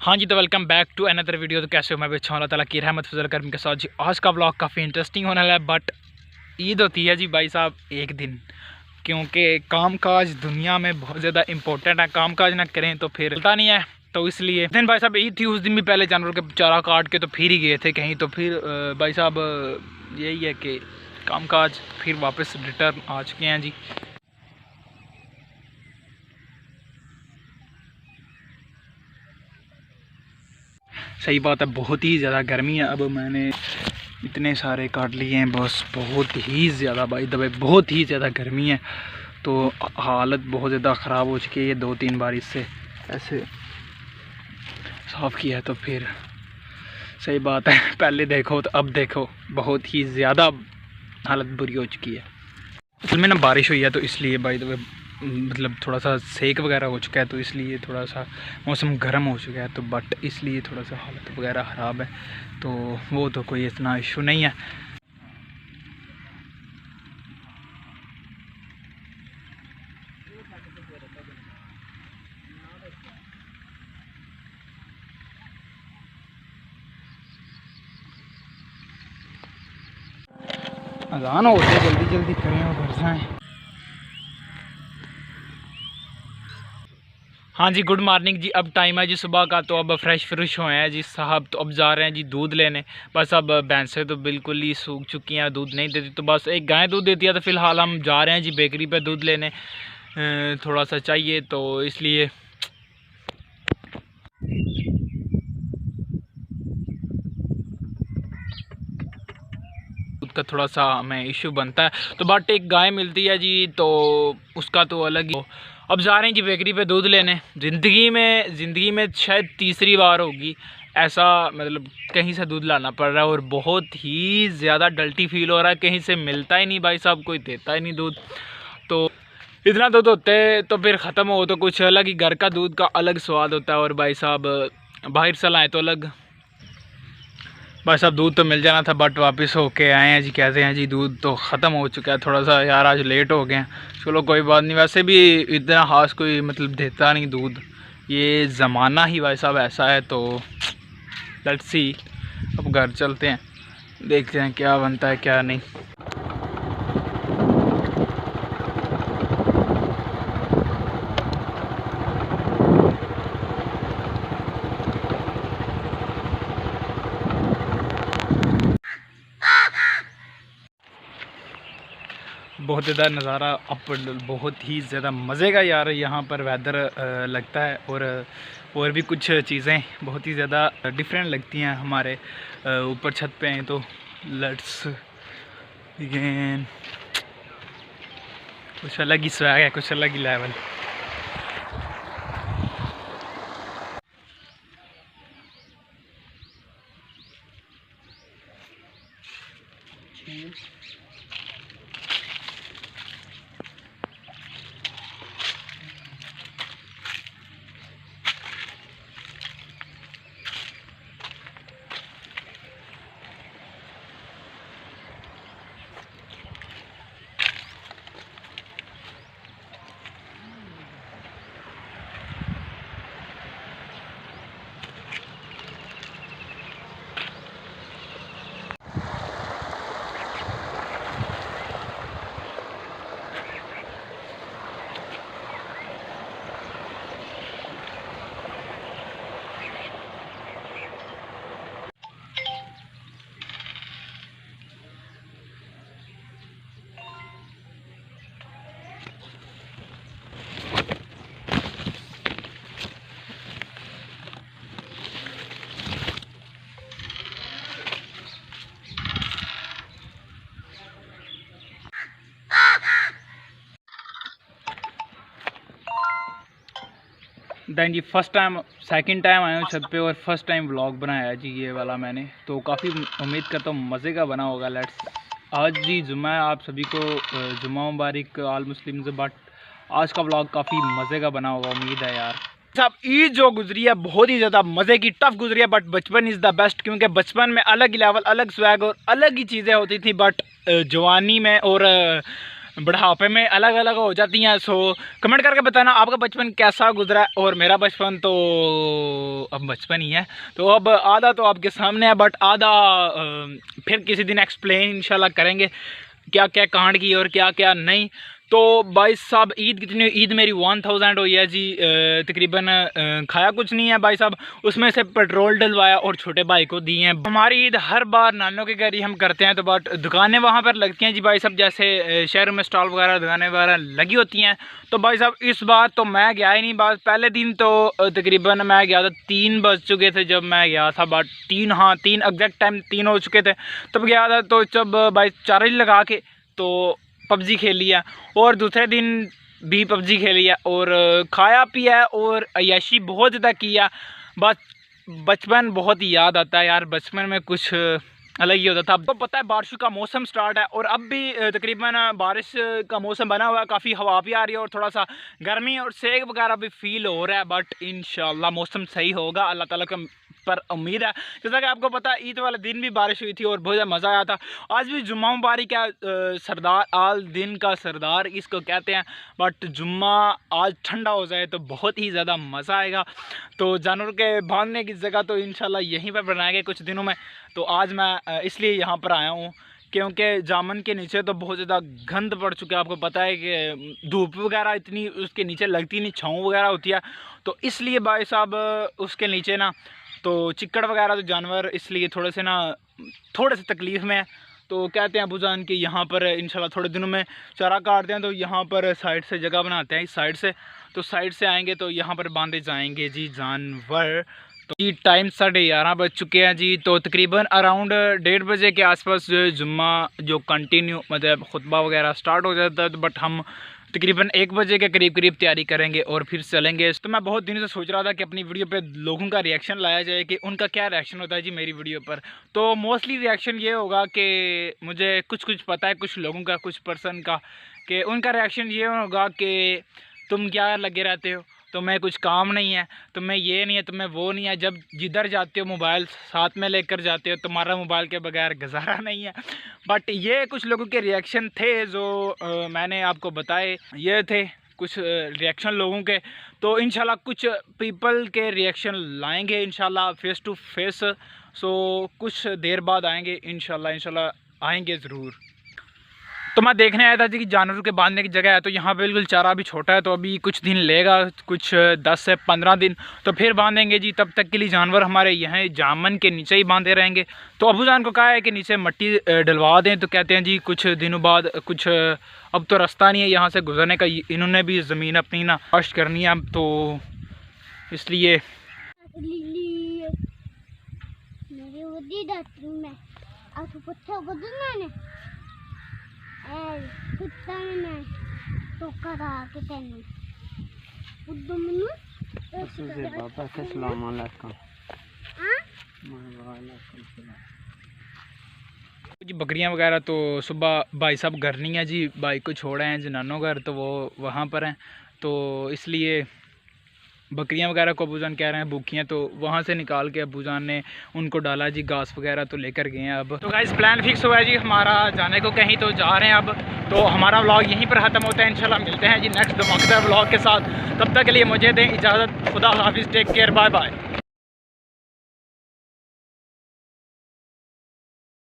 हाँ जी, तो welcome back to another video. तो कैसे हो? मैं भी अच्छा हूं, अल्लाह ताला की रहमत फजल करम के साथ जी। आज का व्लॉग काफ़ी इंटरेस्टिंग होने वाला है, बट ईद होती है जी भाई साहब एक दिन, क्योंकि कामकाज दुनिया में बहुत ज़्यादा इंपॉर्टेंट है। कामकाज ना करें तो फिर चलता नहीं है, तो इसलिए दिन भाई साहब ईद थी, उस दिन भी पहले जानवर के चारा काट के तो फिर ही गए थे कहीं। तो फिर भाई साहब यही है कि कामकाज फिर वापस रिटर्न आ चुके हैं जी। सही बात है, बहुत ही ज़्यादा गर्मी है। अब मैंने इतने सारे काट लिए हैं बस, बहुत ही ज़्यादा भाई दबे, बहुत ही ज़्यादा गर्मी है, तो हालत बहुत ज़्यादा ख़राब हो चुकी है। ये 2-3 बार इससे ऐसे साफ़ किया है तो फिर सही बात है, पहले देखो तो अब देखो, बहुत ही ज़्यादा हालत बुरी हो चुकी है। असल में ना बारिश हुई है तो इसलिए भाई दबे मतलब थोड़ा सा सेक वगैरह हो चुका है, तो इसलिए थोड़ा सा मौसम गर्म हो चुका है, तो बट इसलिए थोड़ा सा हालत वगैरह ख़राब है। तो वो तो कोई इतना इशू नहीं है। अजान होते जल्दी जल्दी करें और घर जाएँ। हाँ जी, गुड मॉर्निंग जी। अब टाइम है जी सुबह का, तो अब फ्रेश हुए हैं जी साहब। तो अब जा रहे हैं जी दूध लेने। बस अब भैंसें तो बिल्कुल ही सूख चुकी हैं, दूध नहीं देती, तो बस एक गाय दूध देती है। तो फ़िलहाल हम जा रहे हैं जी बेकरी पे दूध लेने, थोड़ा सा चाहिए तो इसलिए। दूध का थोड़ा सा हमें इशू बनता है, तो बट एक गाय मिलती है जी, तो उसका तो अलग ही। अब जा रहे हैं जी बेकरी पे दूध लेने। ज़िंदगी में शायद तीसरी बार होगी ऐसा, मतलब कहीं से दूध लाना पड़ रहा है, और बहुत ही ज़्यादा डल्टी फील हो रहा है। कहीं से मिलता ही नहीं भाई साहब, कोई देता ही नहीं दूध। तो इतना दूध होते तो फिर ख़त्म हो तो कुछ अलग ही, घर का दूध का अलग स्वाद होता है, और भाई साहब बाहर से लाएँ तो अलग। बस अब दूध तो मिल जाना था, बट वापस होके आए हैं जी। कहते हैं जी दूध तो ख़त्म हो चुका है, थोड़ा सा यार आज लेट हो गए हैं। चलो कोई बात नहीं, वैसे भी इतना खास कोई मतलब देता नहीं दूध, ये ज़माना ही भाई साहब ऐसा है। तो लेट्स सी, अब घर चलते हैं, देखते हैं क्या बनता है क्या नहीं। बहुत ज़्यादा नज़ारा अब बहुत ही ज़्यादा मज़े का यार यहाँ पर वेदर लगता है, और भी कुछ चीज़ें बहुत ही ज़्यादा डिफरेंट लगती हैं हमारे ऊपर छत पे हैं। तो लेट्स बिगिन। कुछ अलग ही स्वैग है, कुछ अलग ही लेवल। दैन जी सेकंड टाइम आया हूँ छत पे और फर्स्ट टाइम व्लॉग बनाया जी ये वाला मैंने, तो काफ़ी उम्मीद करता हूँ मज़े का बना होगा। आज जी जुम्मा है, आप सभी को जुम्मा मुबारक आल मुस्लिम। बट आज का व्लॉग काफ़ी मज़े का बना होगा, उम्मीद है यार। साहब ईद जो गुजरी है बहुत ही ज़्यादा मज़े की, टफ गुजरी है, बट बचपन इज़ द बेस्ट, क्योंकि बचपन में अलग ही लेवल, अलग स्वैग और अलग ही चीज़ें होती थी। बट जवानी में और बुढ़ापे में अलग अलग हो जाती हैं। सो कमेंट करके बताना आपका बचपन कैसा गुजरा है। और मेरा बचपन तो अब बचपन ही है, तो अब आधा तो आपके सामने है, बट आधा फिर किसी दिन एक्सप्लेन इंशाल्लाह करेंगे क्या क्या कांड की और क्या क्या नहीं। तो भाई साहब ईद कितनी, ईद मेरी 1000 हुई है जी। तकरीबन खाया कुछ नहीं है भाई साहब, उसमें से पेट्रोल डलवाया और छोटे भाई को दिए हैं। हमारी ईद हर बार नानों के घर ही हम करते हैं, तो बट दुकानें वहाँ पर लगती हैं जी भाई साहब, जैसे शहर में स्टॉल वगैरह दुकानें वगैरह लगी होती हैं। तो भाई साहब इस बार तो मैं गया ही नहीं। बस पहले दिन तो तकरीबन मैं गया था 3 बज चुके थे जब मैं गया था, बट 3 एग्जैक्ट टाइम 3 हो चुके थे तब गया था। तो जब भाई चार्ज लगा के तो पबजी खेल लिया, और दूसरे दिन भी पबजी खेली है, और खाया पिया और अय्याशी बहुत ज़्यादा किया। बस बचपन बहुत ही याद आता है यार, बचपन में कुछ अलग ही होता था। अब तो पता है बारिश का मौसम स्टार्ट है, और अब भी तकरीबन बारिश का मौसम बना हुआ है, काफ़ी हवा भी आ रही है और थोड़ा सा गर्मी और सेक वगैरह भी फील हो रहा है। बट इंशाल्लाह मौसम सही होगा, अल्लाह ताला का पर उम्मीद है। जैसा कि आपको पता है ईद वाले दिन भी बारिश हुई थी और बहुत ज़्यादा मज़ा आया था। आज भी जुम्मा मुबारक है, सरदार आल दिन का सरदार इसको कहते हैं। बट जुम्मा आज ठंडा हो जाए तो बहुत ही ज़्यादा मज़ा आएगा। तो जानवर के बांधने की जगह तो इंशाल्लाह यहीं पर बनाएंगे कुछ दिनों में। तो आज मैं इसलिए यहाँ पर आया हूँ क्योंकि जामन के नीचे तो बहुत ज़्यादा गंद पड़ चुका है। आपको पता है कि धूप वगैरह इतनी उसके नीचे लगती नहीं, छाँव वगैरह होती है, तो इसलिए भाई साहब उसके नीचे ना तो चिक्कड़ वगैरह तो जानवर इसलिए थोड़े से तकलीफ़ में है। तो कहते हैं अबू जान कि यहाँ पर इंशाल्लाह थोड़े दिनों में चारा काटते हैं, तो यहाँ पर साइड से जगह बनाते हैं, इस साइड से, तो साइड से आएंगे तो यहाँ पर बांधे जाएंगे जी जानवर। तो जी टाइम 11:30 बज चुके हैं जी। तो तकरीबन अराउंड 1:30 बजे के आसपास जो जुम्मा जो कंटिन्यू मतलब खुतबा वगैरह स्टार्ट हो जाता है, तो बट हम तकरीबन 1 बजे के करीब तैयारी करेंगे और फिर चलेंगे। तो मैं बहुत दिनों से सोच रहा था कि अपनी वीडियो पे लोगों का रिएक्शन लाया जाए कि उनका क्या रिएक्शन होता है जी मेरी वीडियो पर। तो मोस्टली रिएक्शन ये होगा कि मुझे कुछ पता है कुछ लोगों का, कुछ पर्सन का, कि उनका रिएक्शन ये होगा कि तुम क्या लगे रहते हो, तुम्हें कुछ काम नहीं है, तुम्हें ये नहीं है, तुम्हें वो नहीं है, जब जिधर जाते हो मोबाइल साथ में लेकर जाते हो, तुम्हारा मोबाइल के बगैर गुजारा नहीं है। बट ये कुछ लोगों के रिएक्शन थे जो मैंने आपको बताए, ये थे कुछ रिएक्शन लोगों के। तो इंशाल्लाह कुछ पीपल के रिएक्शन लाएंगे इंशाल्लाह फेस टू फेस। सो कुछ देर बाद आएंगे इंशाल्लाह आएंगे ज़रूर। तो मैं देखने आया था जी कि जानवरों के बांधने की जगह है, तो यहाँ बिल्कुल चारा भी छोटा है, तो अभी कुछ दिन लेगा, कुछ 10 से 15 दिन, तो फिर बांधेंगे जी। तब तक के लिए जानवर हमारे यहाँ जामन के नीचे ही बांधे रहेंगे। तो अबू जान को कहा है कि नीचे मिट्टी डलवा दें, तो कहते हैं जी कुछ दिनों बाद कुछ, अब तो रास्ता नहीं है यहाँ से गुजरने का, इन्होंने भी ज़मीन अपनी ना वाश करनी है, तो इसलिए जी बकरियां वगैरह तो सुबह भाई साहब घर नहीं है जी, भाई को छोड़े हैं जनानों घर, तो वो वहाँ पर हैं, तो इसलिए बकरियां वगैरह को अबूजान कह रहे हैं भूखी हैं, तो वहाँ से निकाल के अबूजान ने उनको डाला जी, घास वगैरह तो लेकर गए हैं अब। तो गाइस प्लान फिक्स हुआ है जी हमारा जाने को कहीं, तो जा रहे हैं अब। तो हमारा व्लॉग यहीं पर ख़त्म होता है, इंशाल्लाह मिलते हैं जी नेक्स्ट धमाकेदार व्लॉग के साथ। तब तक के लिए मुझे दें इजाज़त, खुदा हाफिज़, टेक केयर, बाय बाय।